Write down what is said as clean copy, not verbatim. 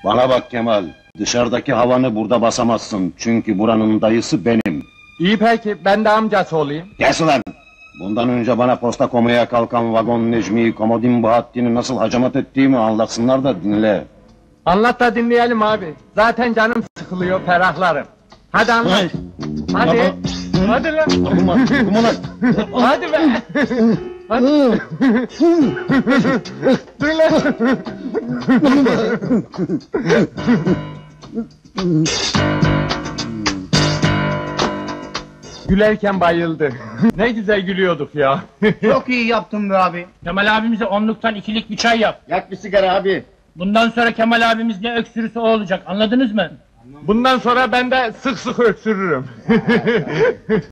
Bana bak Kemal, dışarıdaki havanı burada basamazsın, çünkü buranın dayısı benim. İyi peki, ben de amcası olayım. Kes ulan! Bundan önce bana posta koymaya kalkan vagon Necmi'yi, Komodin Bahattin'i nasıl hacamat ettiğimi anlatsınlar da dinle. Anlat da dinleyelim abi. Zaten canım sıkılıyor, ferahlarım. Hadi anlat. Hadi. Hadi lan. Dokunma, dokunma lan! Hadi be. Hadi. Dur lan. Gülerken bayıldı. Ne güzel gülüyorduk ya. Çok iyi yaptın be abi. Kemal abimize onluktan ikilik bir çay yap. Yak bir sigara abi. Bundan sonra Kemal abimiz ne öksürüsü o olacak, anladınız mı? Bundan sonra ben de sık sık öksürürüm.